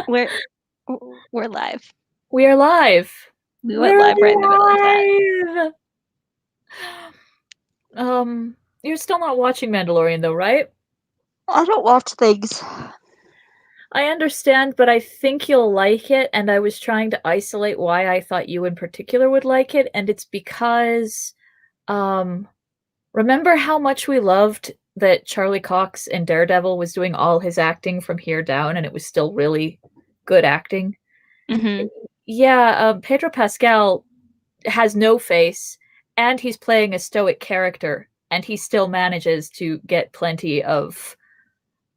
We're we're live. We are live. We went live right in the middle of that. You're still not watching Mandalorian though, right? I don't watch things. I understand, but I think you'll like it, and I was trying to isolate why I thought you in particular would like it, and it's because, remember how much we loved that Charlie Cox in Daredevil was doing all his acting from here down, and it was still really good acting? Mm-hmm. Yeah, Pedro Pascal has no face, and he's playing a stoic character, and he still manages to get plenty of,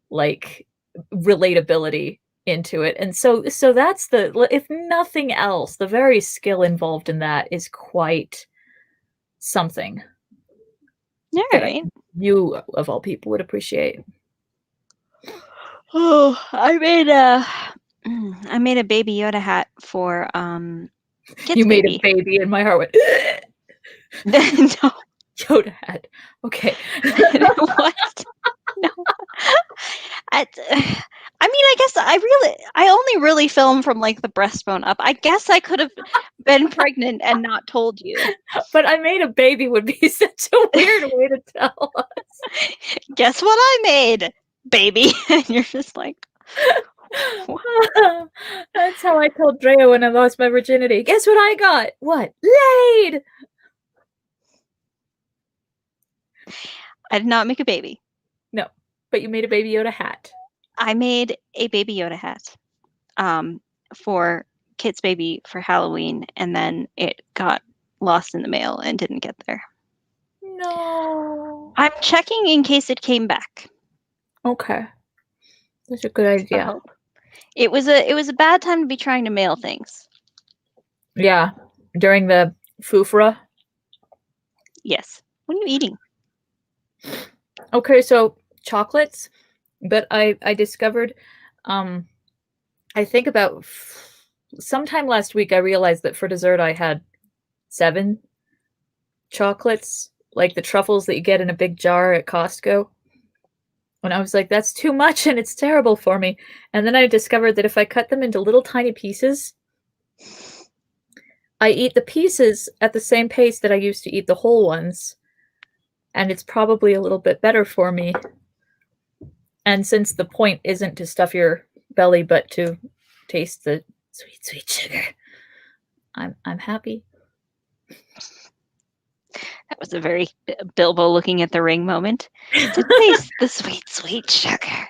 like, relatability into it. And so that's if nothing else, the very skill involved in that is quite something. All right. You, of all people, would appreciate. Oh, I made a Baby Yoda hat for Kids You made Baby. a baby, and my heart went. No. Yoda hat. Okay. What? No. I mean, I guess I only really film from like the breastbone up. I guess I could have been pregnant and not told you. But I made a baby would be such a weird way to tell us. Guess what I made, baby? And you're just like, that's how I told Drea when I lost my virginity. Guess what I got? What? Laid! I did not make a baby. No, but you made a Baby Yoda hat. I made a Baby Yoda hat for Kit's Baby for Halloween, and then it got lost in the mail and didn't get there. No. I'm checking in case it came back. Okay. That's a good idea. It was a bad time to be trying to mail things. Yeah. During the Fufra. Yes. What are you eating? Okay, so chocolates. But I discovered, I think about sometime last week, I realized that for dessert I had 7 chocolates, like the truffles that you get in a big jar at Costco. And I was like, that's too much and it's terrible for me. And then I discovered that if I cut them into little tiny pieces, I eat the pieces at the same pace that I used to eat the whole ones. And it's probably a little bit better for me. And since the point isn't to stuff your belly, but to taste the sweet, sweet sugar, I'm happy. That was a very Bilbo looking at the ring moment. To taste the sweet, sweet sugar.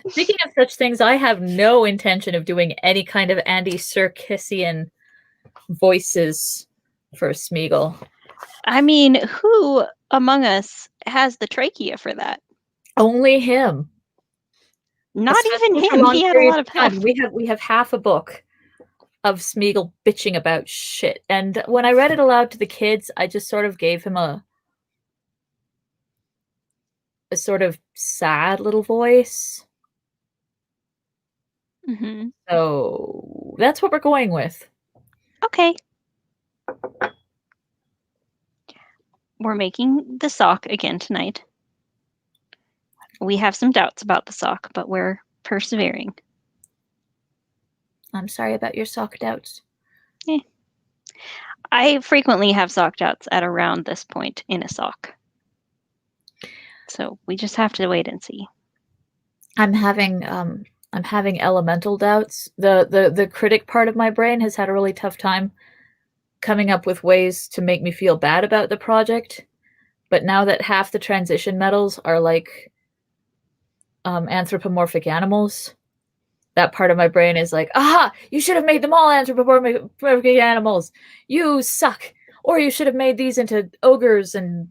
Speaking of such things, I have no intention of doing any kind of Andy Serkisian voices for Smeagol. I mean, who among us has the trachea for that? Only him. Not even him. He had a lot of help. We have half a book of Smeagol bitching about shit. And when I read it aloud to the kids, I just sort of gave him a sort of sad little voice. Mm-hmm. So that's what we're going with. Okay. We're making the sock again tonight. We have some doubts about the sock, but we're persevering. I'm sorry about your sock doubts. I frequently have sock doubts at around this point in a sock. So we just have to wait and see. I'm having elemental doubts. The critic part of my brain has had a really tough time coming up with ways to make me feel bad about the project. But now that half the transition metals are like anthropomorphic animals, that part of my brain is like, aha, you should have made them all anthropomorphic animals. You suck. Or you should have made these into ogres and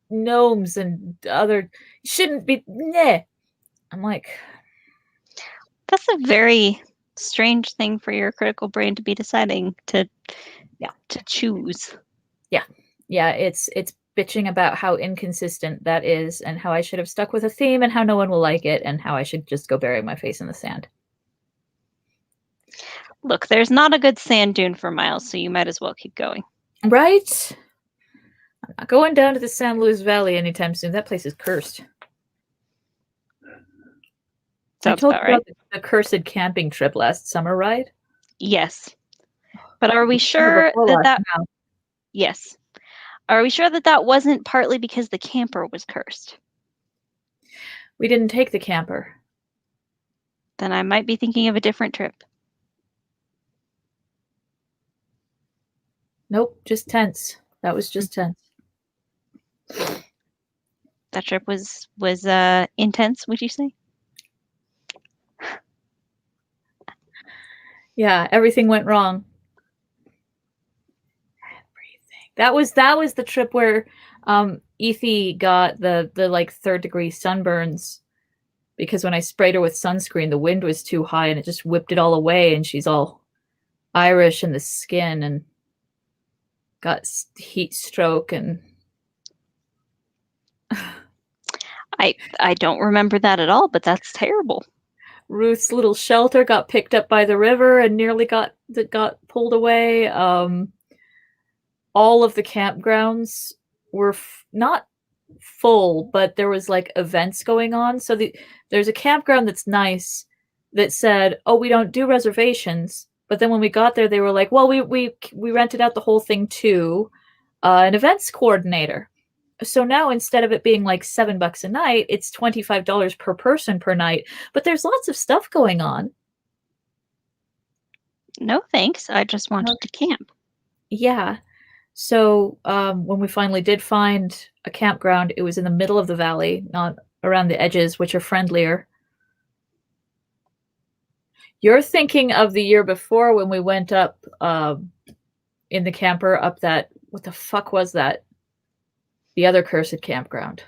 gnomes and other, shouldn't be, nah. I'm like, that's a very strange thing for your critical brain to be deciding to choose. Yeah, it's bitching about how inconsistent that is and how I should have stuck with a theme and how no one will like it and how I should just go bury my face in the sand. Look, there's not a good sand dune for miles, so you might as well keep going. Right? I'm not going down to the San Luis Valley anytime soon. That place is cursed. I Sounds told about you right. about the cursed camping trip last summer, right? Yes. But are we Summer sure before that last now. yes. Are we sure that that wasn't partly because the camper was cursed? We didn't take the camper. Then I might be thinking of a different trip. Nope, just tents. That was just tents. That trip was intense, would you say? Yeah, everything went wrong. Everything. That was the trip where Ethy got the like 3rd-degree sunburns because when I sprayed her with sunscreen, the wind was too high and it just whipped it all away, and she's all Irish in the skin and got heat stroke and I don't remember that at all, but that's terrible. Ruth's little shelter got picked up by the river and nearly got pulled away. All of the campgrounds were not full, but there was like events going on. So there's a campground that's nice that said, "Oh, we don't do reservations." But then when we got there, they were like, "Well, we rented out the whole thing to an events coordinator." So now instead of it being like $7 a night, it's $25 per person per night. But there's lots of stuff going on. No thanks. I just wanted to camp. Yeah. So when we finally did find a campground, it was in the middle of the valley, not around the edges, which are friendlier. You're thinking of the year before when we went up in the camper up that, what the fuck was that? The other cursed campground.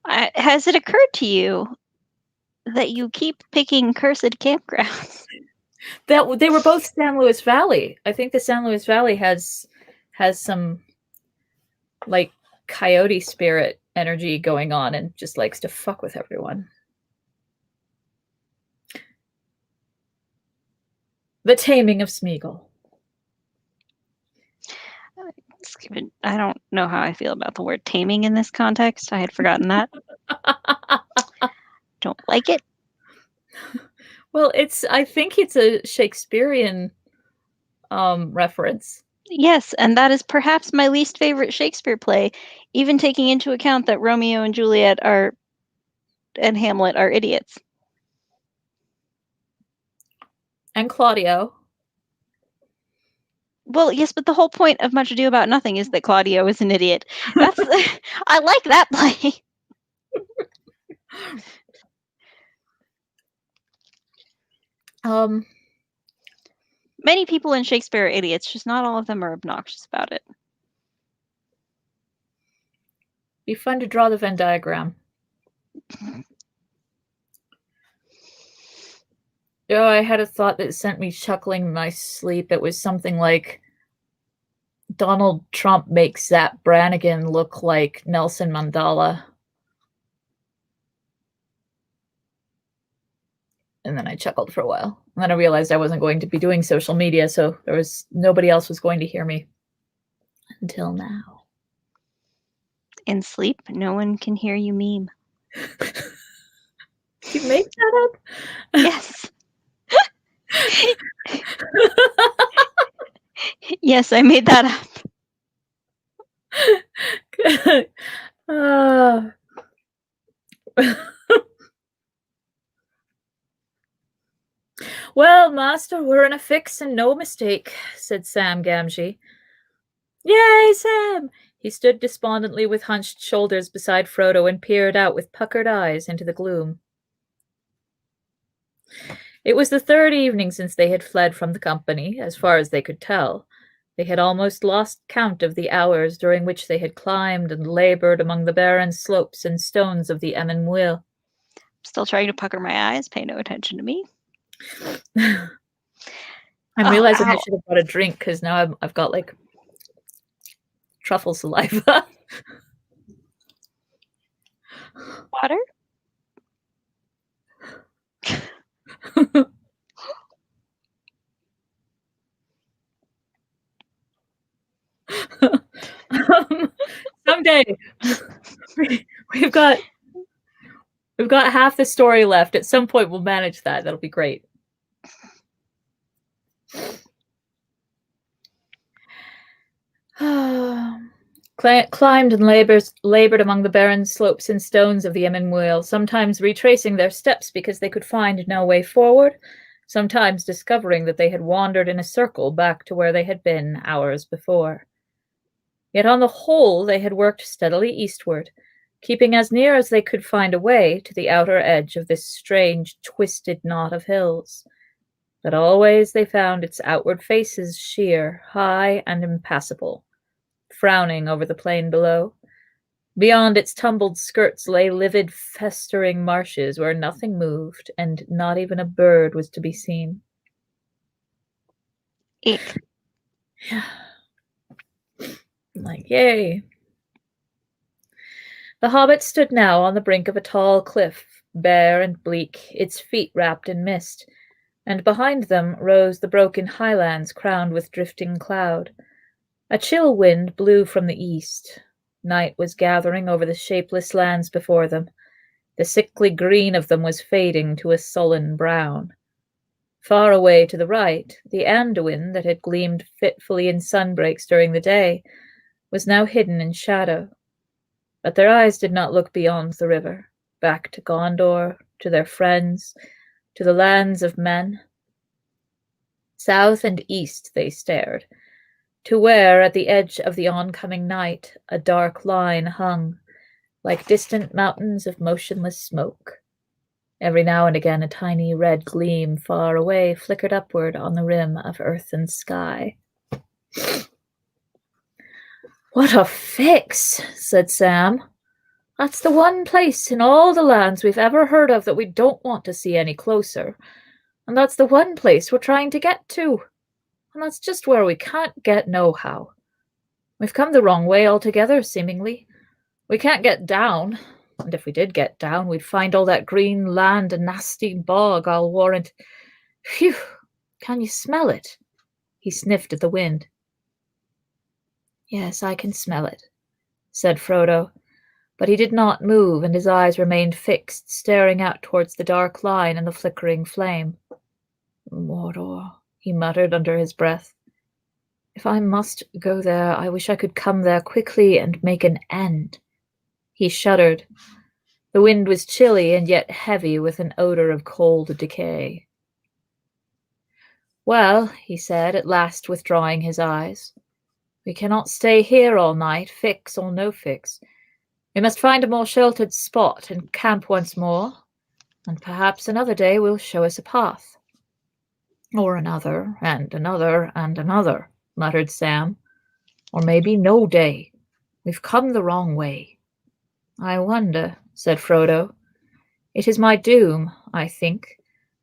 Has it occurred to you that you keep picking cursed campgrounds? That they were both San Luis Valley. I think the San Luis Valley has some like coyote spirit energy going on and just likes to fuck with everyone. The Taming of Smeagol. I don't know how I feel about the word taming in this context. I had forgotten that. Don't like it. Well, I think it's a Shakespearean reference. Yes, and that is perhaps my least favorite Shakespeare play, even taking into account that Romeo and Juliet and Hamlet are idiots. And Claudio. Well, yes, but the whole point of Much Ado About Nothing is that Claudio is an idiot. That's I like that play. Many people in Shakespeare are idiots, just not all of them are obnoxious about it. Be fun to draw the Venn diagram. Oh, I had a thought that sent me chuckling in my sleep. It was something like Donald Trump makes Zap Brannigan look like Nelson Mandela. And then I chuckled for a while. And then I realized I wasn't going to be doing social media, so nobody else was going to hear me until now. In sleep, no one can hear you meme. You make that up? Yes. Yes, I made that up. Well, master, we're in a fix and no mistake, said Sam Gamgee. Yay, Sam! He stood despondently with hunched shoulders beside Frodo and peered out with puckered eyes into the gloom. It was the 3rd evening since they had fled from the company, as far as they could tell. They had almost lost count of the hours during which they had climbed and labored among the barren slopes and stones of the Emyn Muil. Still trying to pucker my eyes, pay no attention to me. I'm realizing I should have brought a drink because now I've got like truffle saliva. Water? Someday we've got We've got half the story left. At some point, we'll manage that. That'll be great. Climbed and labored among the barren slopes and stones of the Emyn sometimes retracing their steps because they could find no way forward, sometimes discovering that they had wandered in a circle back to where they had been hours before. Yet on the whole they had worked steadily eastward, keeping as near as they could find a way to the outer edge of this strange, twisted knot of hills. But always they found its outward faces sheer, high, and impassable, frowning over the plain below. Beyond its tumbled skirts lay livid, festering marshes where nothing moved, and not even a bird was to be seen. Eek. Like, yay. The hobbit stood now on the brink of a tall cliff, bare and bleak, its feet wrapped in mist, and behind them rose the broken highlands crowned with drifting cloud. A chill wind blew from the east. Night was gathering over the shapeless lands before them. The sickly green of them was fading to a sullen brown. Far away to the right, the Anduin that had gleamed fitfully in sunbreaks during the day was now hidden in shadow. But their eyes did not look beyond the river, back to Gondor, to their friends, to the lands of men. South and east they stared, to where, at the edge of the oncoming night, a dark line hung, like distant mountains of motionless smoke. Every now and again a tiny red gleam far away flickered upward on the rim of earth and sky. "What a fix," said Sam. "That's the one place in all the lands we've ever heard of that we don't want to see any closer. And that's the one place we're trying to get to. And that's just where we can't get nohow. We've come the wrong way altogether, seemingly. We can't get down, and if we did get down, we'd find all that green land a nasty bog, I'll warrant. Phew! Can you smell it?" He sniffed at the wind. "Yes, I can smell it," said Frodo, but he did not move, and his eyes remained fixed, staring out towards the dark line and the flickering flame. "Mordor," he muttered under his breath. "If I must go there, I wish I could come there quickly and make an end." He shuddered. The wind was chilly and yet heavy with an odor of cold decay. "Well," he said, at last withdrawing his eyes, "we cannot stay here all night, fix or no fix. We must find a more sheltered spot and camp once more, and perhaps another day will show us a path." "Or another, and another, and another," muttered Sam. "Or maybe no day. We've come the wrong way." "I wonder," said Frodo. "It is my doom, I think,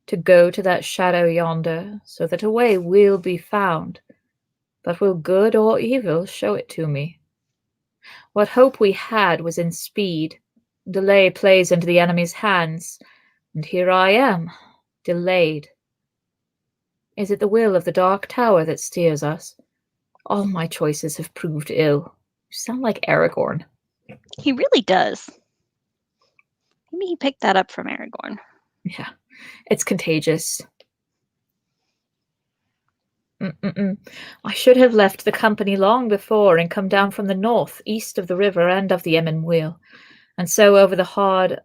to go to that shadow yonder, so that a way will be found. But will good or evil show it to me? What hope we had was in speed. Delay plays into the enemy's hands, and here I am, delayed. Is it the will of the Dark Tower that steers us? All my choices have proved ill." You sound like Aragorn. He really does. Maybe he picked that up from Aragorn. Yeah, it's contagious. I should have left the company long before and come down from the north, east of the river and of the Emyn, and so over the hard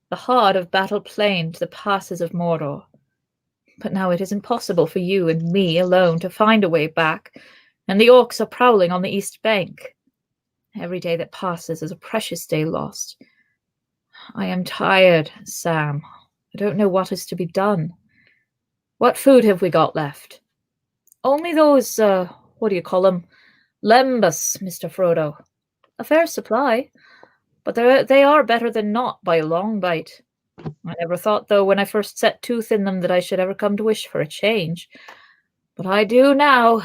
of Battle Plain to the passes of Mordor. But now it is impossible for you and me alone to find a way back, and the orcs are prowling on the east bank. Every day that passes is a precious day lost. I am tired, Sam. I don't know what is to be done. What food have we got left?" "Only those, what do you call them? Lembas, Mr. Frodo. A fair supply, but they are better than not by a long bite. I never thought, though, when I first set tooth in them, that I should ever come to wish for a change. But I do now.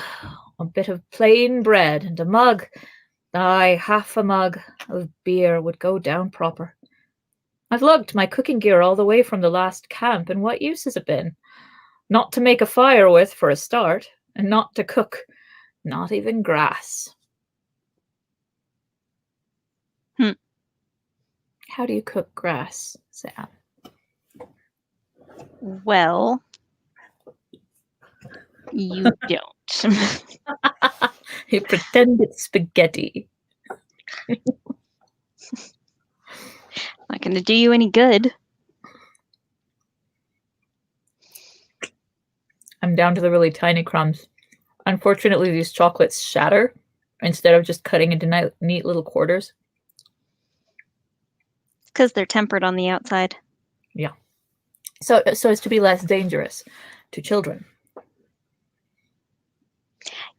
A bit of plain bread and a mug, aye, half a mug of beer would go down proper. I've lugged my cooking gear all the way from the last camp, and what use has it been? Not to make a fire with, for a start, and not to cook, not even grass." How do you cook grass, Sam? Well, you don't. You pretend it's spaghetti. Not going to do you any good. I'm down to the really tiny crumbs. Unfortunately, these chocolates shatter instead of just cutting into neat little quarters. Because they're tempered on the outside. Yeah. So as to be less dangerous to children.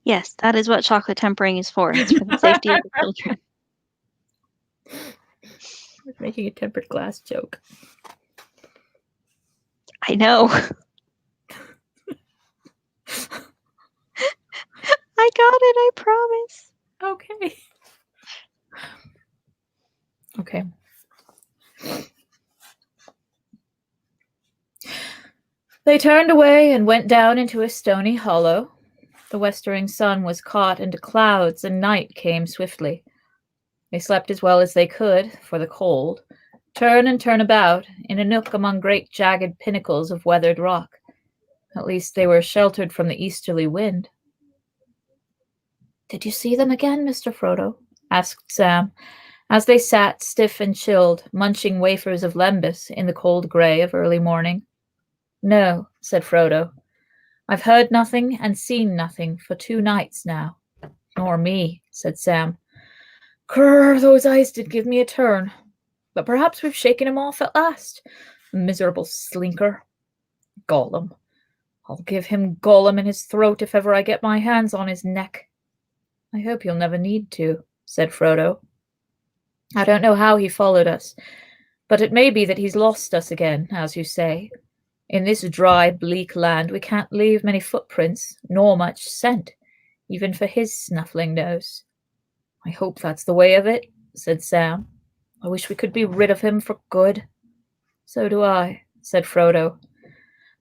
Yes, that is what chocolate tempering is for. It's for the safety of the children. I was making a tempered glass joke. I know. I got it, I promise. Okay. Okay. They turned away and went down into a stony hollow. The westering sun was caught into clouds, and night came swiftly. They slept as well as they could, for the cold, turn and turn about, in a nook among great jagged pinnacles of weathered rock. At least they were sheltered from the easterly wind. "Did you see them again, Mr. Frodo?" asked Sam, as they sat stiff and chilled, munching wafers of lembas in the cold grey of early morning. "No," said Frodo. "I've heard nothing and seen nothing for 2 nights now." "Nor me," said Sam. "Grrr, those eyes did give me a turn. But perhaps we've shaken him off at last. Miserable slinker. Gollum. I'll give him Gollum in his throat if ever I get my hands on his neck." "I hope you'll never need to," said Frodo. "I don't know how he followed us, but it may be that he's lost us again, as you say. In this dry, bleak land we can't leave many footprints, nor much scent, even for his snuffling nose." "I hope that's the way of it," said Sam. "I wish we could be rid of him for good." "So do I," said Frodo.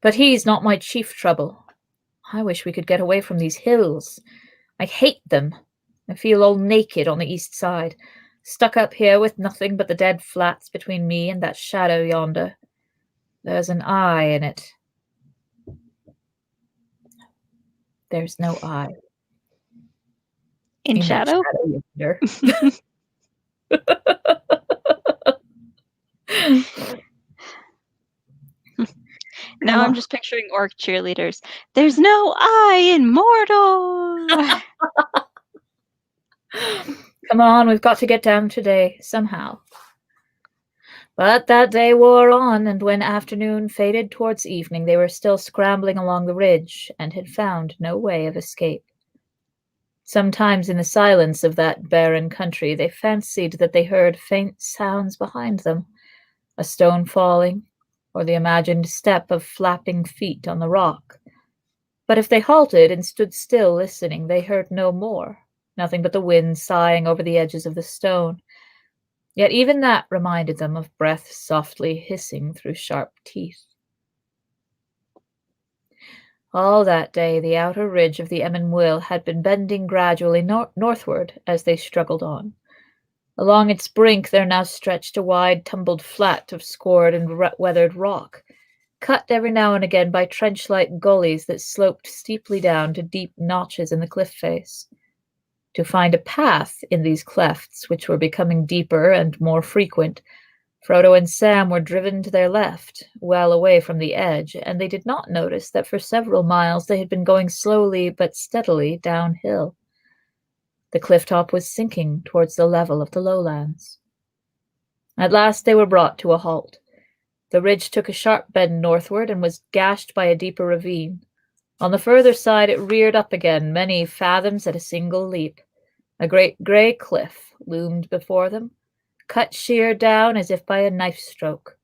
"But he's not my chief trouble. I wish we could get away from these hills. I hate them. I feel all naked on the east side, stuck up here with nothing but the dead flats between me and that shadow yonder. There's an eye in it." "There's no eye In in that shadow? shadow yonder." Now I'm just picturing orc cheerleaders. "There's no I in Mordor!" "Come on, we've got to get down today, somehow." But that day wore on, and when afternoon faded towards evening, they were still scrambling along the ridge and had found no way of escape. Sometimes in the silence of that barren country they fancied that they heard faint sounds behind them, a stone falling, or the imagined step of flapping feet on the rock. But if they halted and stood still listening, they heard no more, nothing but the wind sighing over the edges of the stone. Yet even that reminded them of breath softly hissing through sharp teeth. All that day the outer ridge of the Emyn Muil had been bending gradually northward as they struggled on. Along its brink there now stretched a wide tumbled flat of scored and weathered rock, cut every now and again by trench-like gullies that sloped steeply down to deep notches in the cliff face. To find a path in these clefts, which were becoming deeper and more frequent, Frodo and Sam were driven to their left, well away from the edge, and they did not notice that for several miles they had been going slowly but steadily downhill. The cliff top was sinking towards the level of the lowlands. At last they were brought to a halt. The ridge took a sharp bend northward and was gashed by a deeper ravine. On the further side it reared up again many fathoms at a single leap. A great grey cliff loomed before them, cut sheer down as if by a knife stroke.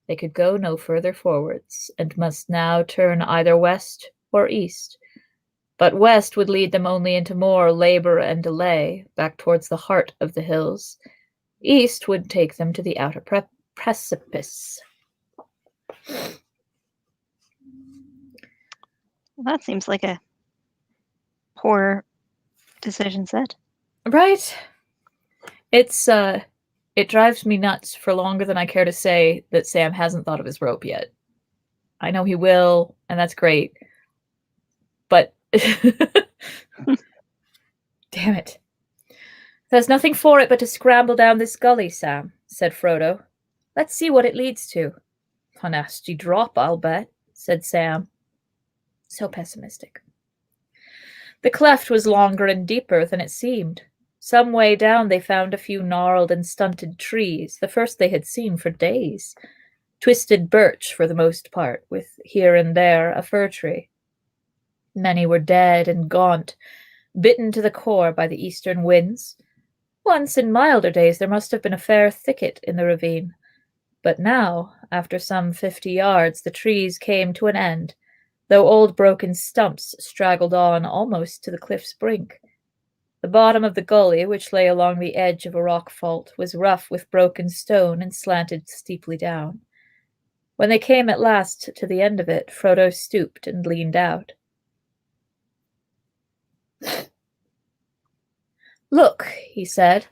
They could go no further forwards, and must now turn either west or east. But west would lead them only into more labor and delay, back towards the heart of the hills. East would take them to the outer precipice. Well, that seems like a poor decision set. Right? It's It drives me nuts for longer than I care to say that Sam hasn't thought of his rope yet. I know he will, and that's great. But damn it. There's nothing for it but to scramble down this gully, Sam, said Frodo. Let's see what it leads to. A nasty drop, I'll bet, said Sam. So pessimistic. The cleft was longer and deeper than it seemed. Some way down they found a few gnarled and stunted trees, the first they had seen for days. Twisted birch for the most part, with here and there a fir tree. Many were dead and gaunt, bitten to the core by the eastern winds. Once in milder days there must have been a fair thicket in the ravine. But now, after some 50 yards, the trees came to an end, though old broken stumps straggled on almost to the cliff's brink. The bottom of the gully, which lay along the edge of a rock fault, was rough with broken stone and slanted steeply down. When they came at last to the end of it, Frodo stooped and leaned out. Look, he said.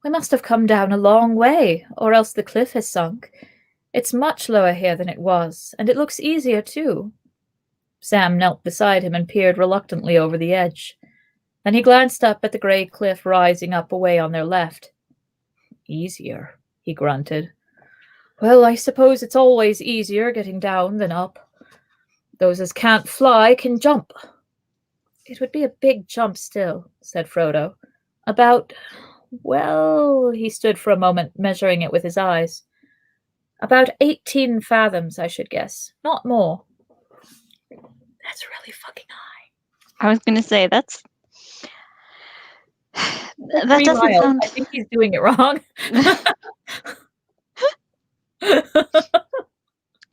We must have come down a long way, or else the cliff has sunk. It's much lower here than it was, and it looks easier too. Sam knelt beside him and peered reluctantly over the edge. Then he glanced up at the grey cliff rising up away on their left. Easier, he grunted. Well, I suppose it's always easier getting down than up. Those as can't fly can jump. It would be a big jump still, said Frodo. About, well, he stood for a moment, measuring it with his eyes. About 18 fathoms, I should guess. Not more. That's really fucking high. I was going to say, that 3 doesn't miles. sound... I think he's doing it wrong.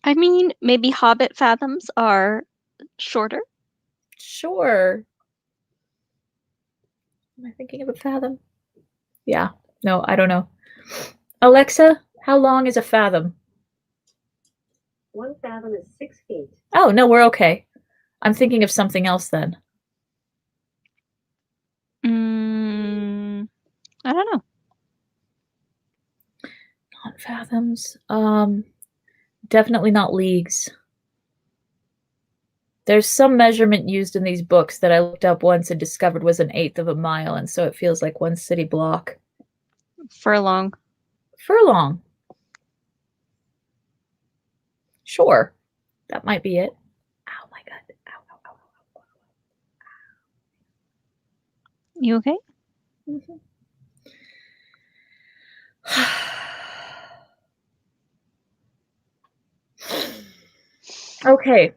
I mean, maybe hobbit fathoms are shorter? Sure. Am I thinking of a fathom? Yeah. No, I don't know. Alexa, how long is a fathom? 1 fathom is 6 feet. Oh, no, we're okay. I'm thinking of something else then. I don't know. Not fathoms. Definitely not leagues. There's some measurement used in these books that I looked up once and discovered was 1/8 of a mile, and so it feels like one city block. Furlong. Furlong. Sure. That might be it. Ow, my God. Ow, ow, ow, ow, ow. You okay? Mm-hmm. Okay.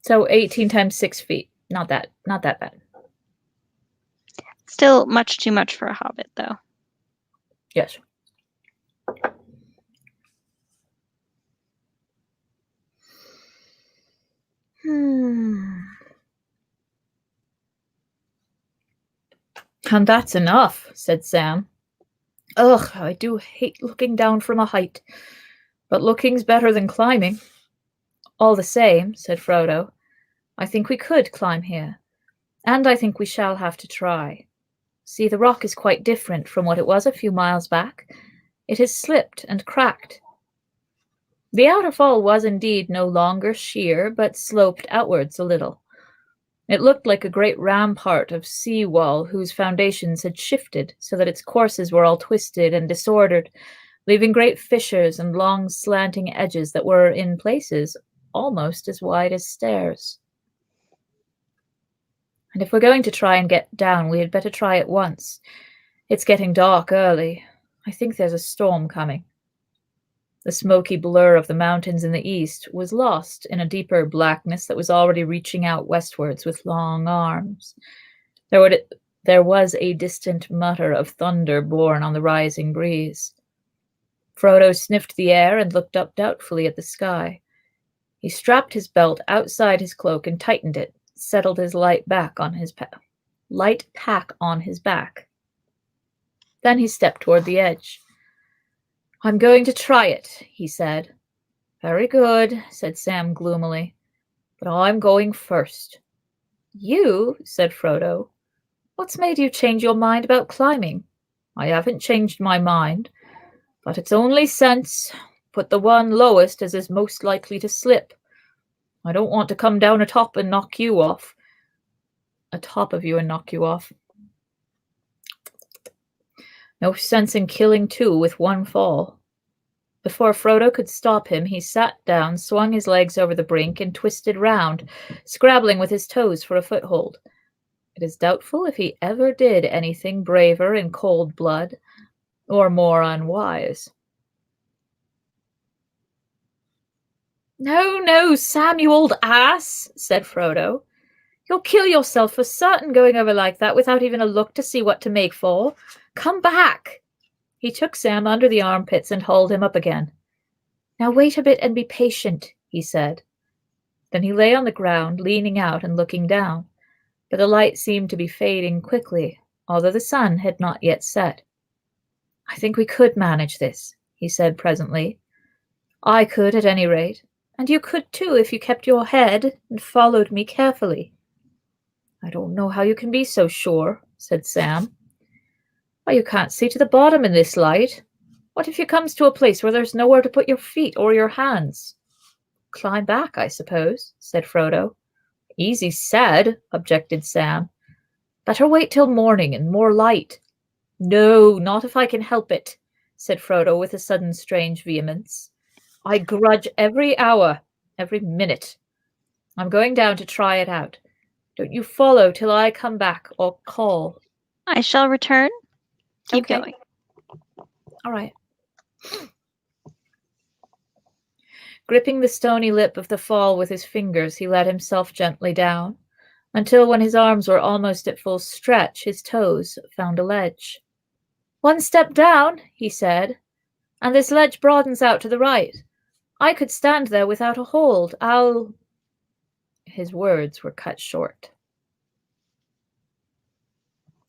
So 18 times 6 feet. Not that bad. Still much too much for a hobbit, though. Yes. And that's enough, said Sam. Ugh, I do hate looking down from a height. But looking's better than climbing. All the same, said Frodo, I think we could climb here. And I think we shall have to try. See, the rock is quite different from what it was a few miles back. It has slipped and cracked. The outer fall was indeed no longer sheer, but sloped outwards a little. It looked like a great rampart of sea wall whose foundations had shifted so that its courses were all twisted and disordered, leaving great fissures and long slanting edges that were, in places, almost as wide as stairs. And if we're going to try and get down, we had better try at once. It's getting dark early. I think there's a storm coming. The smoky blur of the mountains in the east was lost in a deeper blackness that was already reaching out westwards with long arms. There was a distant mutter of thunder borne on the rising breeze. Frodo sniffed the air and looked up doubtfully at the sky. He strapped his belt outside his cloak and tightened it, settled his light pack on his back. Then he stepped toward the edge. I'm going to try it, he said. Very good, said Sam gloomily. But I'm going first. You, said Frodo. What's made you change your mind about climbing? I haven't changed my mind. But it's only sense. Put the one lowest as is most likely to slip. I don't want to come down atop and knock you off. Atop of you and knock you off. No sense in killing two with one fall. Before Frodo could stop him, he sat down, swung his legs over the brink, and twisted round, scrabbling with his toes for a foothold. It is doubtful if he ever did anything braver in cold blood, or more unwise. No, no, Sam, you old ass, said Frodo. You'll kill yourself for certain going over like that without even a look to see what to make for. Come back. He took Sam under the armpits and hauled him up again. Now wait a bit and be patient, he said. Then he lay on the ground, leaning out and looking down, but the light seemed to be fading quickly, although the sun had not yet set. I think we could manage this, he said presently. I could, at any rate, and you could too if you kept your head and followed me carefully. I don't know how you can be so sure, said Sam. Why, you can't see to the bottom in this light. What if you comes to a place where there's nowhere to put your feet or your hands? Climb back, I suppose, said Frodo. Easy said, objected Sam. Better wait till morning and more light. No, not if I can help it, said Frodo with a sudden strange vehemence. I grudge every hour, every minute. I'm going down to try it out. Don't you follow till I come back or call. I shall return. Keep Okay. going. All right. Gripping the stony lip of the fall with his fingers, he let himself gently down, until when his arms were almost at full stretch, his toes found a ledge. One step down, he said, and this ledge broadens out to the right. I could stand there without a hold. I'll... His words were cut short.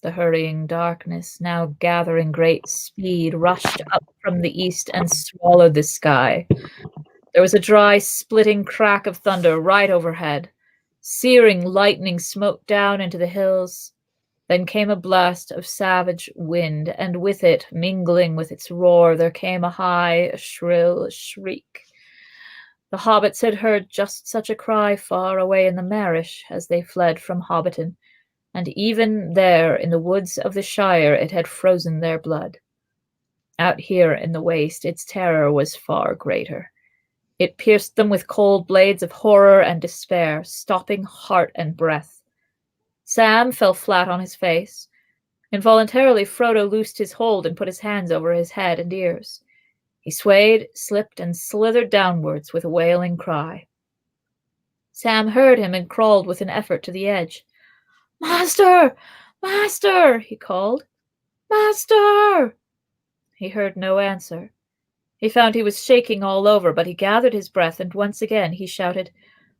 The hurrying darkness, now gathering great speed, rushed up from the east and swallowed the sky. There was a dry, splitting crack of thunder right overhead. Searing lightning smote down into the hills. Then came a blast of savage wind, and with it, mingling with its roar, there came a high, shrill shriek. The hobbits had heard just such a cry far away in the Marish as they fled from Hobbiton, and even there in the woods of the Shire it had frozen their blood. Out here in the waste its terror was far greater. It pierced them with cold blades of horror and despair, stopping heart and breath. Sam fell flat on his face. Involuntarily, Frodo loosed his hold and put his hands over his head and ears. He swayed, slipped, and slithered downwards with a wailing cry. Sam heard him and crawled with an effort to the edge. "Master! Master!" he called. "Master!" He heard no answer. He found he was shaking all over, but he gathered his breath, and once again he shouted,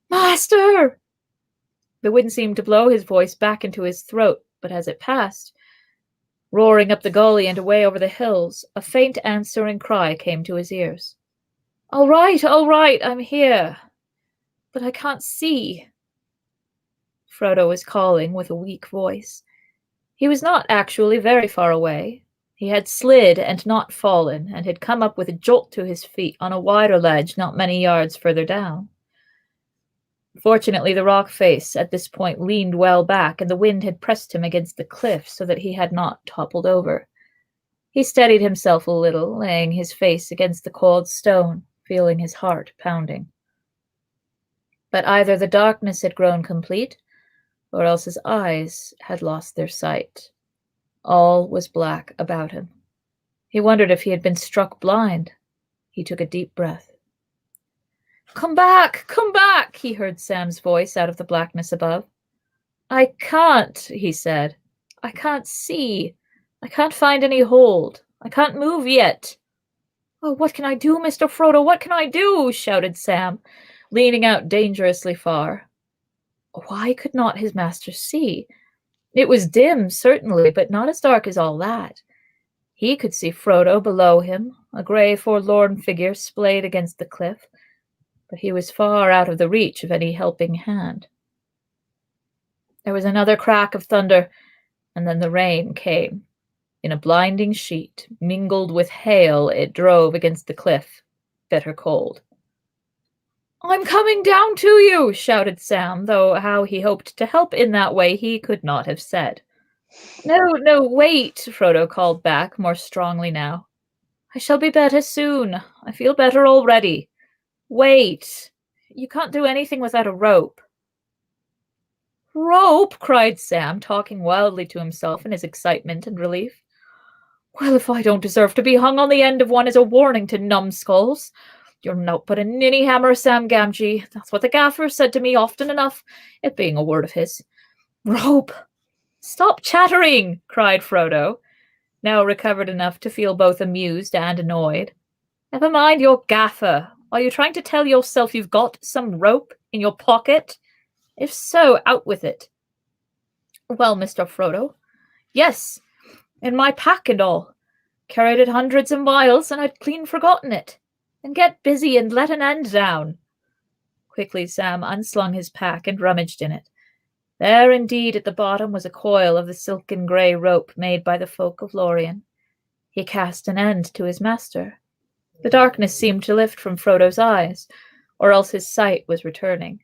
"Master!" The wind seemed to blow his voice back into his throat, but as it passed, roaring up the gully and away over the hills, a faint answering cry came to his ears. All right, I'm here. But I can't see." Frodo was calling with a weak voice. He was not actually very far away. He had slid and not fallen, and had come up with a jolt to his feet on a wider ledge not many yards further down. Fortunately, the rock face at this point leaned well back, and the wind had pressed him against the cliff so that he had not toppled over. He steadied himself a little, laying his face against the cold stone, feeling his heart pounding. But either the darkness had grown complete, or else his eyes had lost their sight. All was black about him. He wondered if he had been struck blind. He took a deep breath. Come back, he heard Sam's voice out of the blackness above. I can't, he said. I can't see. I can't find any hold. I can't move yet. Oh, what can I do, Mr. Frodo? What can I do? Shouted Sam, leaning out dangerously far. Why could not his master see? It was dim, certainly, but not as dark as all that. He could see Frodo below him, a grey, forlorn figure splayed against the cliff, but he was far out of the reach of any helping hand. There was another crack of thunder, and then the rain came. In a blinding sheet, mingled with hail, it drove against the cliff, bitter cold. "I'm coming down to you," shouted Sam, though how he hoped to help in that way he could not have said. "No, no, wait," Frodo called back, more strongly now. "I shall be better soon. I feel better already. Wait. You can't do anything without a rope." "Rope?" cried Sam, talking wildly to himself in his excitement and relief. "Well, if I don't deserve to be hung on the end of one as a warning to numbskulls. You're naught but a ninny hammer, Sam Gamgee. That's what the gaffer said to me often enough, it being a word of his. Rope! Stop chattering, cried Frodo, now recovered enough to feel both amused and annoyed. Never mind your gaffer. Are you trying to tell yourself you've got some rope in your pocket? If so, out with it. Well, Mr. Frodo, yes, in my pack and all. Carried it hundreds of miles, and I'd clean forgotten it. And get busy and let an end down. Quickly Sam unslung his pack and rummaged in it. There indeed at the bottom was a coil of the silken grey rope made by the folk of Lorien. He cast an end to his master. The darkness seemed to lift from Frodo's eyes, or else his sight was returning.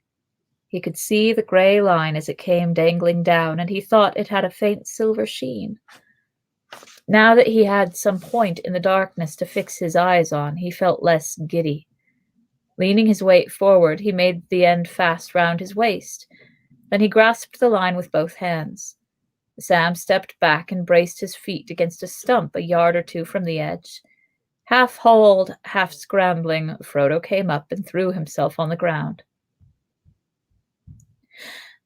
He could see the grey line as it came dangling down, and he thought it had a faint silver sheen. Now that he had some point in the darkness to fix his eyes on, he felt less giddy. Leaning his weight forward, he made the end fast round his waist. Then he grasped the line with both hands. Sam stepped back and braced his feet against a stump a yard or two from the edge. Half hauled, half scrambling, Frodo came up and threw himself on the ground.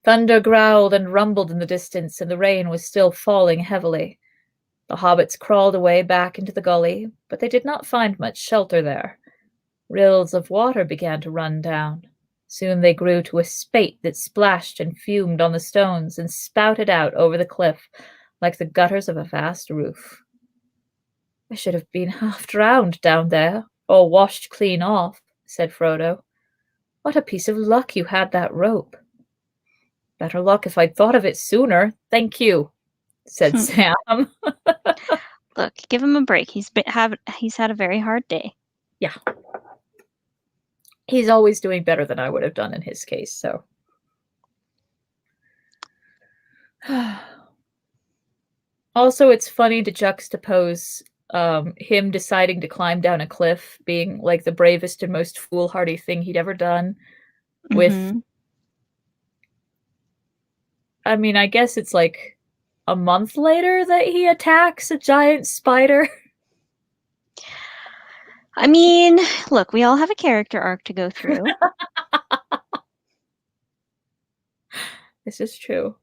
Thunder growled and rumbled in the distance, and the rain was still falling heavily. The hobbits crawled away back into the gully, but they did not find much shelter there. Rills of water began to run down. Soon they grew to a spate that splashed and fumed on the stones and spouted out over the cliff like the gutters of a vast roof. I should have been half drowned down there, or washed clean off, said Frodo. What a piece of luck you had that rope. Better luck if I'd thought of it sooner. Thank you, said Sam. Look, give him a break. He's had a very hard day. Yeah. He's always doing better than I would have done in his case, so. Also, it's funny to juxtapose him deciding to climb down a cliff, being like the bravest and most foolhardy thing he'd ever done, with, I mean, I guess it's like a month later that he attacks a giant spider. I mean, look, we all have a character arc to go through. This is true.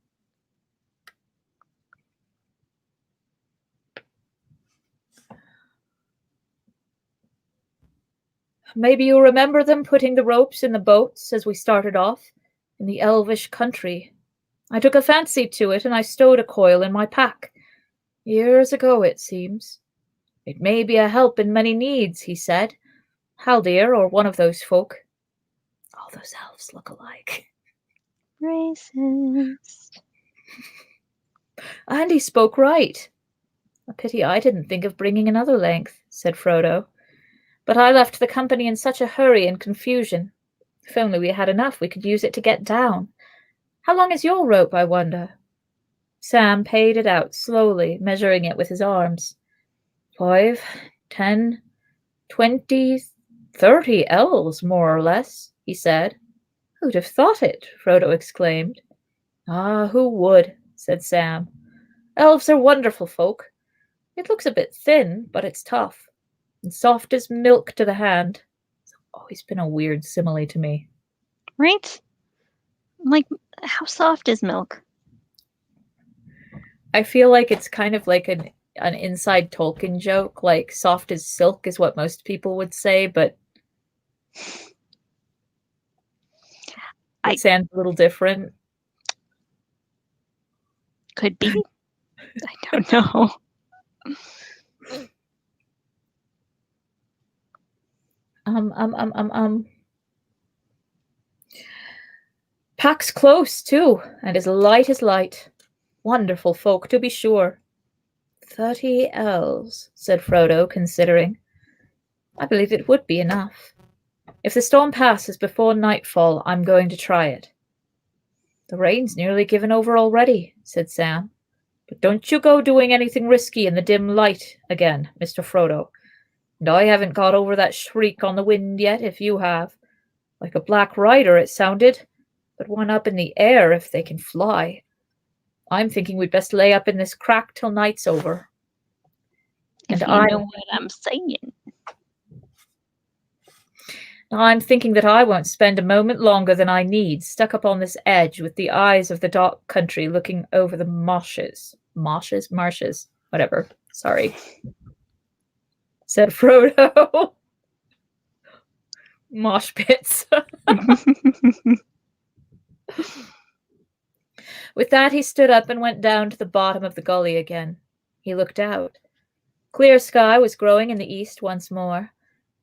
Maybe you remember them putting the ropes in the boats as we started off, in the elvish country. I took a fancy to it, and I stowed a coil in my pack. Years ago, it seems. It may be a help in many needs, he said. Haldir, or one of those folk. All those elves look alike. Racist. And he spoke right. A pity I didn't think of bringing another length, said Frodo. But I left the company in such a hurry and confusion. If only we had enough, we could use it to get down. How long is your rope, I wonder? Sam paid it out slowly, measuring it with his arms. 5, 10, 20, 30 ells, more or less, he said. Who'd have thought it? Frodo exclaimed. Ah, who would? Said Sam. Elves are wonderful folk. It looks a bit thin, but it's tough, and soft as milk to the hand. It's always been a weird simile to me. Right? Like, how soft is milk? I feel like it's kind of like an inside Tolkien joke, like soft as silk is what most people would say, but it sounds a little different. Could be. I don't know. Pack's close, too, and as light as light. Wonderful folk, to be sure. 30 ells, said Frodo, considering. I believe it would be enough. If the storm passes before nightfall, I'm going to try it. The rain's nearly given over already, said Sam. But don't you go doing anything risky in the dim light again, Mr. Frodo. And I haven't got over that shriek on the wind yet, if you have. Like a black rider, it sounded, but one up in the air if they can fly. I'm thinking we'd best lay up in this crack till night's over. If And you know what I'm saying. I'm thinking that I won't spend a moment longer than I need stuck up on this edge with the eyes of the dark country looking over the marshes, whatever, sorry, said Frodo. Mosh pits. With that, he stood up and went down to the bottom of the gully again. He looked out. Clear sky was growing in the east once more.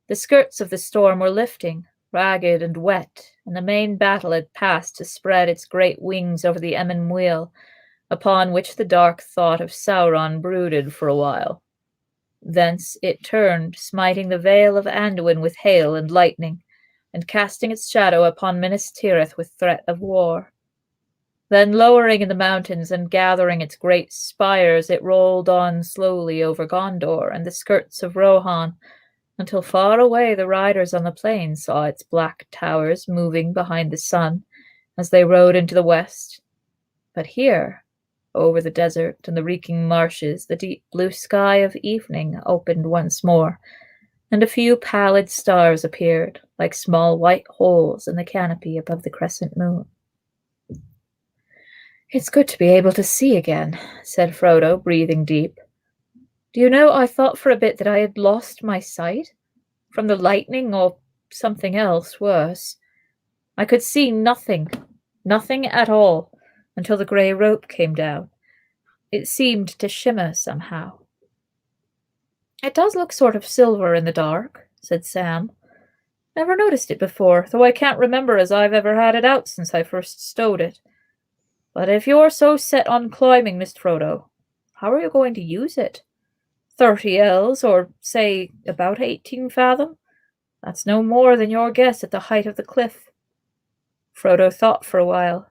The skirts of the storm were lifting, ragged and wet, and the main battle had passed to spread its great wings over the Emyn Muil, upon which the dark thought of Sauron brooded for a while. Thence it turned, smiting the vale of Anduin with hail and lightning, and casting its shadow upon Minas Tirith with threat of war. Then, lowering in the mountains and gathering its great spires, it rolled on slowly over Gondor and the skirts of Rohan, until far away the riders on the plain saw its black towers moving behind the sun as they rode into the west. But here, over the desert and the reeking marshes, the deep blue sky of evening opened once more, and a few pallid stars appeared, like small white holes in the canopy above the crescent moon. It's good to be able to see again, said Frodo, breathing deep. Do you know, I thought for a bit that I had lost my sight? From the lightning or something else worse. I could see nothing at all, until the grey rope came down. It seemed to shimmer somehow. It does look sort of silver in the dark, said Sam. Never noticed it before, though I can't remember as I've ever had it out since I first stowed it. But if you're so set on climbing, Mr. Frodo, how are you going to use it? 30 ells, or, say, about 18 fathom? That's no more than your guess at the height of the cliff. Frodo thought for a while.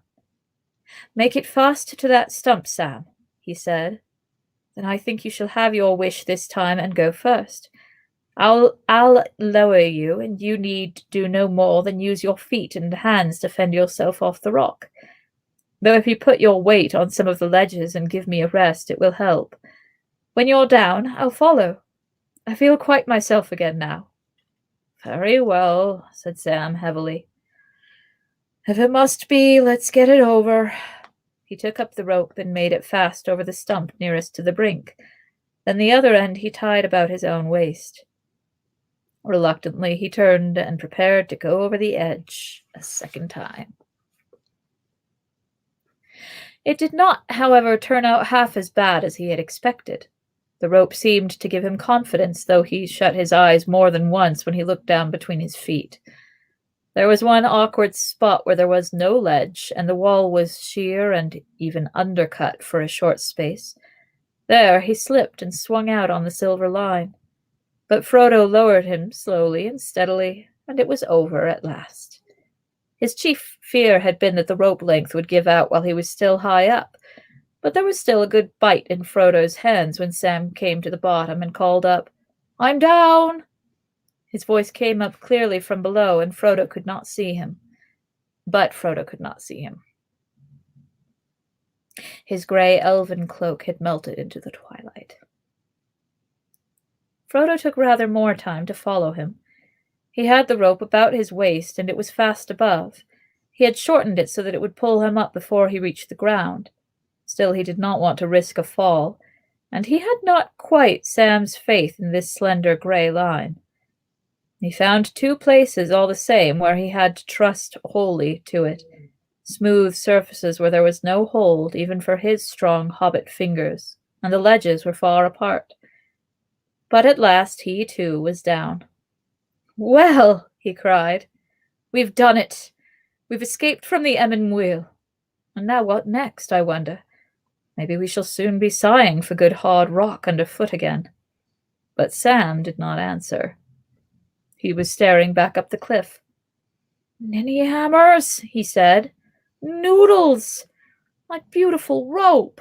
Make it fast to that stump, Sam, he said. Then I think you shall have your wish this time and go first. I'll lower you, and you need do no more than use your feet and hands to fend yourself off the rock. Though if you put your weight on some of the ledges and give me a rest, it will help. When you're down, I'll follow. I feel quite myself again now. Very well, said Sam heavily. If it must be, let's get it over. He took up the rope and made it fast over the stump nearest to the brink. Then the other end he tied about his own waist. Reluctantly, he turned and prepared to go over the edge a second time. It did not, however, turn out half as bad as he had expected. The rope seemed to give him confidence, though he shut his eyes more than once when he looked down between his feet. There was one awkward spot where there was no ledge, and the wall was sheer and even undercut for a short space. There he slipped and swung out on the silver line. But Frodo lowered him slowly and steadily, and it was over at last. His chief fear had been that the rope length would give out while he was still high up, but there was still a good bite in Frodo's hands when Sam came to the bottom and called up, "I'm down!" His voice came up clearly from below, and Frodo could not see him. But Frodo could not see him. His grey elven cloak had melted into the twilight. Frodo took rather more time to follow him. He had the rope about his waist, and it was fast above. He had shortened it so that it would pull him up before he reached the ground. Still, he did not want to risk a fall, and he had not quite Sam's faith in this slender grey line. He found two places all the same where he had to trust wholly to it, smooth surfaces where there was no hold even for his strong hobbit fingers, and the ledges were far apart. But at last he, too, was down. "Well," he cried, "we've done it. We've escaped from the Emyn Muil. And now what next, I wonder? Maybe we shall soon be sighing for good hard rock underfoot again. But Sam did not answer. He was staring back up the cliff. Ninny hammers, he said. Noodles! My beautiful rope!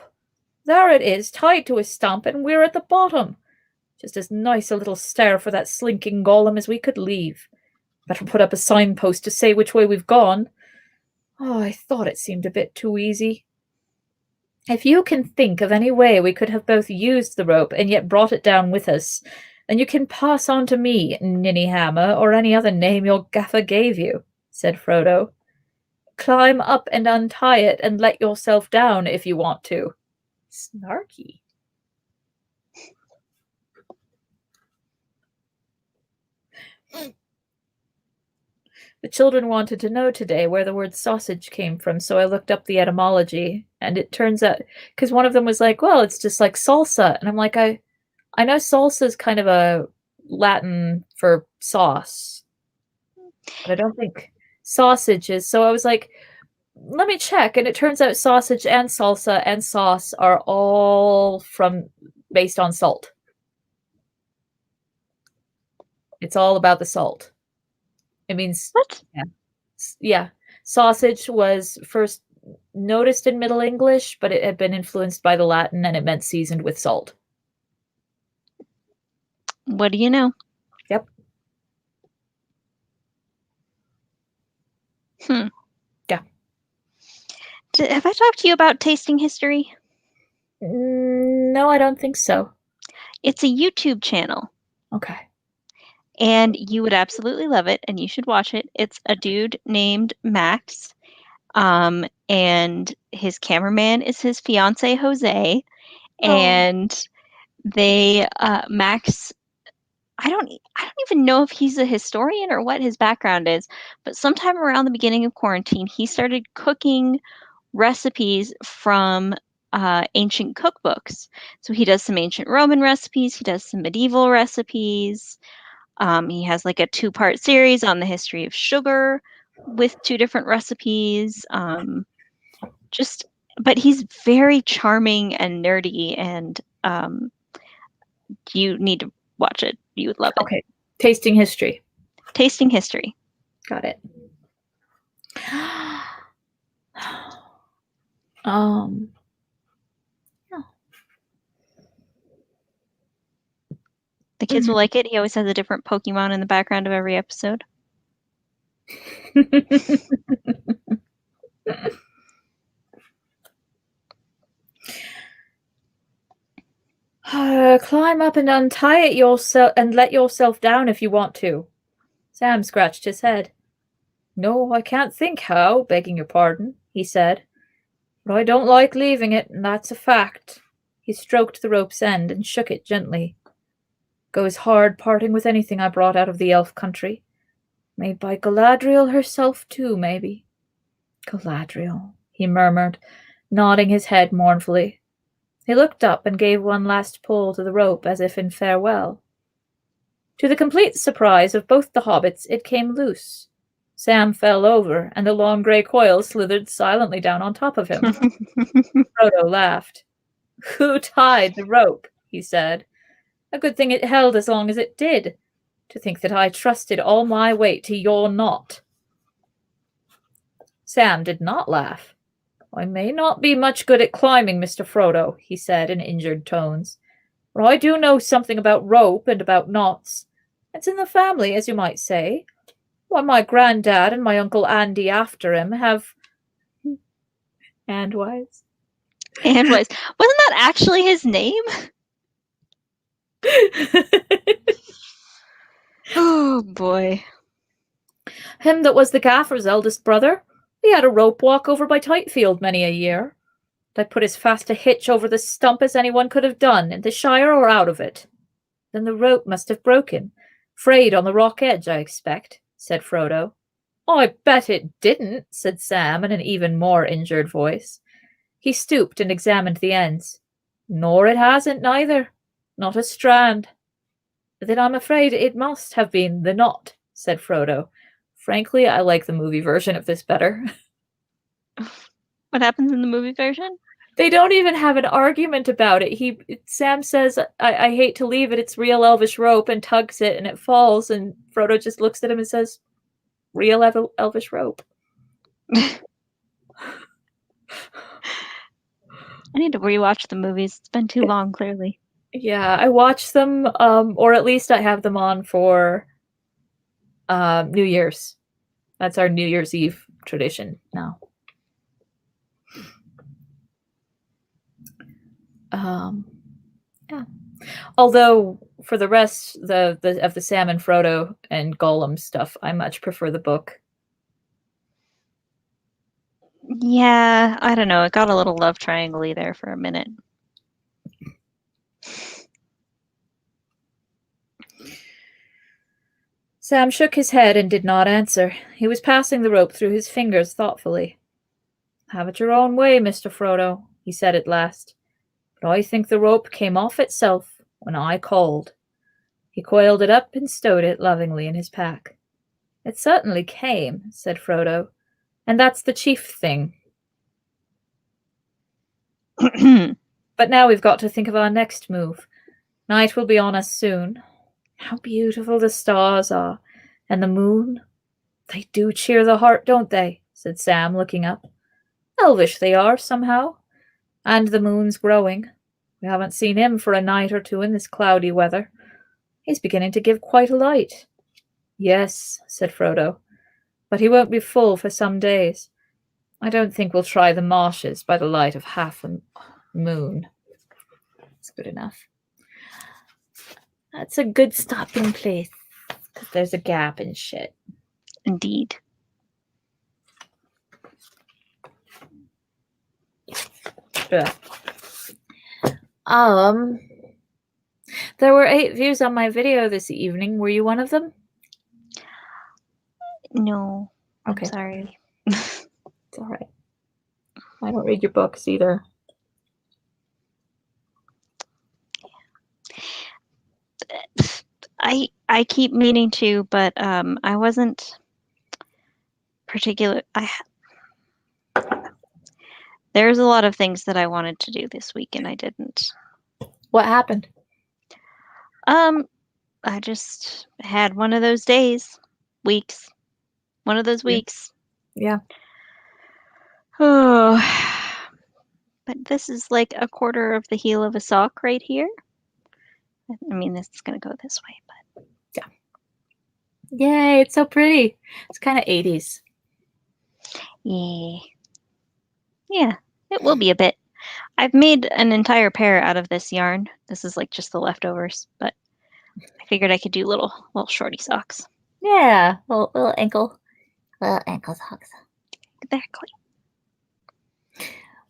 There it is, tied to a stump, and we're at the bottom. Just as nice a little stair for that slinking golem as we could leave. Better put up a signpost to say which way we've gone. Oh, I thought it seemed a bit too easy. If you can think of any way we could have both used the rope and yet brought it down with us, then you can pass on to me, Ninny Hammer, or any other name your gaffer gave you, said Frodo. Climb up and untie it and let yourself down if you want to. Snarky. The children wanted to know today where the word sausage came from, so I looked up the etymology, and it turns out, because one of them was like, well, it's just like salsa, and I'm like, I know salsa is kind of a Latin for sauce, but I don't think sausage is, so I was like, let me check, and it turns out sausage and salsa and sauce are all based on salt. It's all about the salt. It means What? Yeah. Sausage was first noticed in Middle English, but it had been influenced by the Latin, and it meant seasoned with salt. What do you know? Yep. Hmm. Yeah. Have I talked to you about tasting history? No, I don't think so. It's a YouTube channel. Okay. And you would absolutely love it, and you should watch it. It's a dude named Max, and his cameraman is his fiance Jose, and they Max. I don't even know if he's a historian or what his background is, but sometime around the beginning of quarantine, he started cooking recipes from ancient cookbooks. So he does some ancient Roman recipes, he does some medieval recipes. He has like a 2-part series on the history of sugar with 2 different recipes. But he's very charming and nerdy, and you need to watch it. You would love it. Okay. Tasting history. Tasting history. Got it. The kids will like it. He always has a different Pokemon in the background of every episode. Climb up and untie it yourself and let yourself down if you want to. Sam scratched his head. No, I can't think how, begging your pardon, he said. But I don't like leaving it, and that's a fact. He stroked the rope's end and shook it gently. Goes hard parting with anything I brought out of the elf country. Made by Galadriel herself, too, maybe. Galadriel, he murmured, nodding his head mournfully. He looked up and gave one last pull to the rope as if in farewell. To the complete surprise of both the hobbits, it came loose. Sam fell over, and the long grey coil slithered silently down on top of him. Frodo laughed. Who tied the rope? He said. A good thing it held as long as it did. To think that I trusted all my weight to your knot. Sam did not laugh. I may not be much good at climbing, Mr. Frodo, he said in injured tones, but I do know something about rope and about knots. It's in the family, as you might say. Why, my granddad and my Uncle Andy after him have... Andwise. Andwise. Wasn't that actually his name? Oh, boy. Him that was the gaffer's eldest brother. He had a rope walk over by Tightfield many a year. I put as fast a hitch over the stump as anyone could have done, in the Shire or out of it. Then the rope must have broken. Frayed on the rock edge, I expect, said Frodo. I bet it didn't, said Sam in an even more injured voice. He stooped and examined the ends. Nor it hasn't, neither. Not a strand. Then I'm afraid it must have been the knot, said Frodo. Frankly, I like the movie version of this better. What happens in the movie version? They don't even have an argument about it. Sam says, I hate to leave it, it's real elvish rope, and tugs it and it falls, and Frodo just looks at him and says, real elvish rope. I need to rewatch the movies. It's been too long, clearly. Yeah, I watch them, or at least I have them on for New Year's. That's our New Year's Eve tradition now. Yeah. Although for the rest of the Sam and Frodo and Gollum stuff, I much prefer the book. Yeah, I don't know. It got a little love triangle-y there for a minute. Sam shook his head and did not answer. He was passing the rope through his fingers thoughtfully. Have it your own way, Mr. Frodo, he said at last. But I think the rope came off itself when I called. He coiled it up and stowed it lovingly in his pack. It certainly came, said Frodo, and that's the chief thing. But now we've got to think of our next move. Night will be on us soon. How beautiful the stars are, and the moon. They do cheer the heart, don't they? Said Sam, looking up. Elvish they are, somehow. And the moon's growing. We haven't seen him for a night or two in this cloudy weather. He's beginning to give quite a light. Yes, said Frodo, but he won't be full for some days. I don't think we'll try the marshes by the light of half a moon. That's good enough. That's a good stopping place. Because there's a gap and shit. Indeed. Yeah. There were 8 views on my video this evening. Were you one of them? No. Okay. I'm sorry. It's all right. I don't read your books either. I keep meaning to, but I wasn't particular. There's a lot of things that I wanted to do this week and I didn't. What happened? I just had one of those days, weeks. One of those weeks. Yeah. Oh. But this is like a quarter of the heel of a sock right here. I mean, this is going to go this way, but Yay, it's so pretty. It's kind of 80s. yeah. Yeah, it will be a bit. I've made an entire pair out of this yarn. This is like just the leftovers, but I figured I could do little shorty socks. Yeah, little ankle socks. Exactly.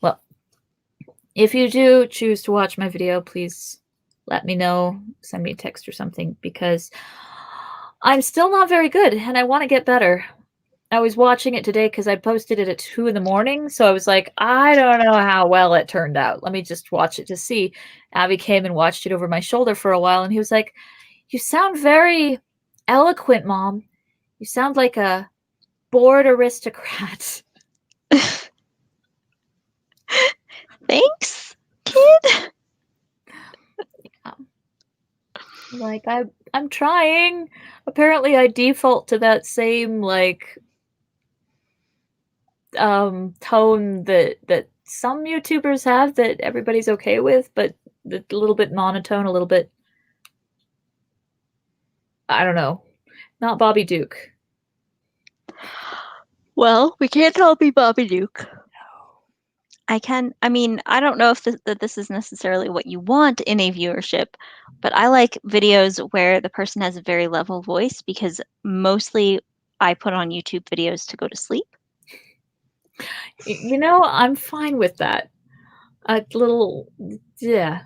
Well, if you do choose to watch my video, please let me know. Send me a text or something, because I'm still not very good and I want to get better. I was watching it today because I posted it at 2 in the morning. So I was like, I don't know how well it turned out. Let me just watch it to see. Abby came and watched it over my shoulder for a while. And he was like, you sound very eloquent, Mom. You sound like a bored aristocrat. Thanks, kid. Like, I'm trying. Apparently I default to that same like tone that some YouTubers have that everybody's okay with, but a little bit monotone, a little bit, I don't know, not Bobby Duke. Well, we can't all be Bobby Duke. I mean, I don't know if this is necessarily what you want in a viewership, but I like videos where the person has a very level voice, because mostly I put on YouTube videos to go to sleep. You know, I'm fine with that. Yeah.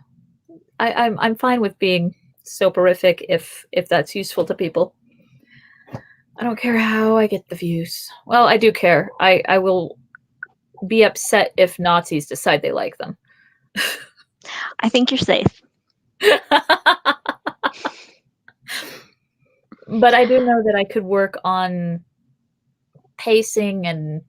I'm fine with being soporific if that's useful to people. I don't care how I get the views. Well, I do care. I will be upset if Nazis decide they like them. I think you're safe. But I do know that I could work on pacing and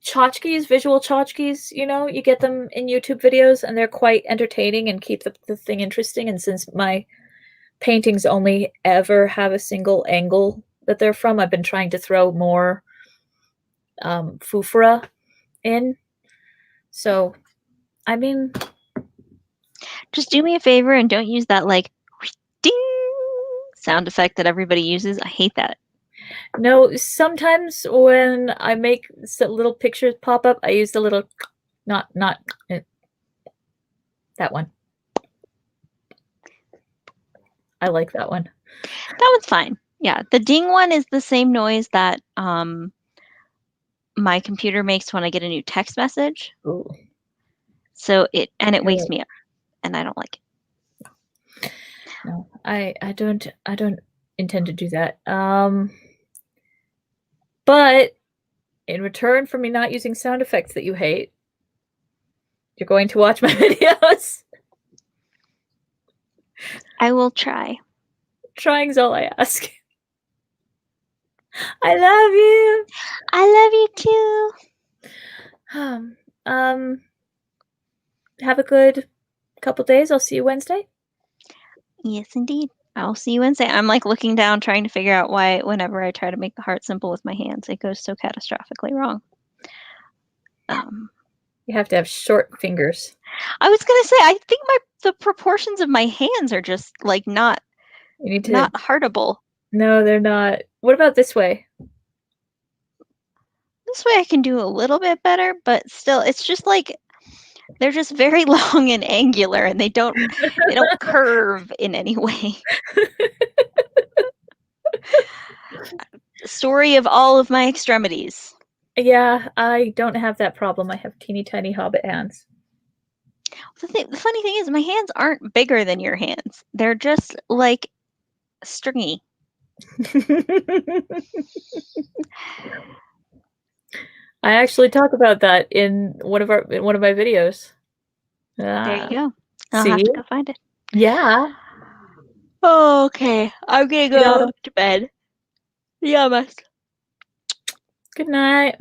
tchotchkes, visual tchotchkes, you know, you get them in YouTube videos and they're quite entertaining and keep the thing interesting. And since my paintings only ever have a single angle that they're from, I've been trying to throw more fufra in. So, I mean, Just do me a favor and don't use that like ding sound effect that everybody uses. I hate that. no, sometimes when I make little pictures pop up, I use the little, not that one. I like that one. That one's fine. Yeah, the ding one is the same noise that my computer makes when I get a new text message. Ooh. So it wakes Yeah. me up, and I don't like it. No, I don't intend to do that. But in return for me not using sound effects that you hate, you're going to watch my videos. I will try. Trying's all I ask. I love you. I love you too. Have a good couple days. I'll see you Wednesday. Yes, indeed. I'll see you Wednesday. I'm like looking down, trying to figure out why whenever I try to make the heart symbol with my hands, it goes so catastrophically wrong. You have to have short fingers. I was gonna say, I think the proportions of my hands are just like not You need to. not heartable. No, they're not. What about this way? This way I can do a little bit better, but still, it's just like they're just very long and angular, and they don't curve in any way. Story of all of my extremities. Yeah, I don't have that problem. I have teeny tiny hobbit hands. The funny thing is, my hands aren't bigger than your hands. They're just like stringy. I actually talk about that in one of my videos. There you go. I'll See? have to go find it. Yeah. Oh, okay. I'm gonna go to bed. Yeah, Good night.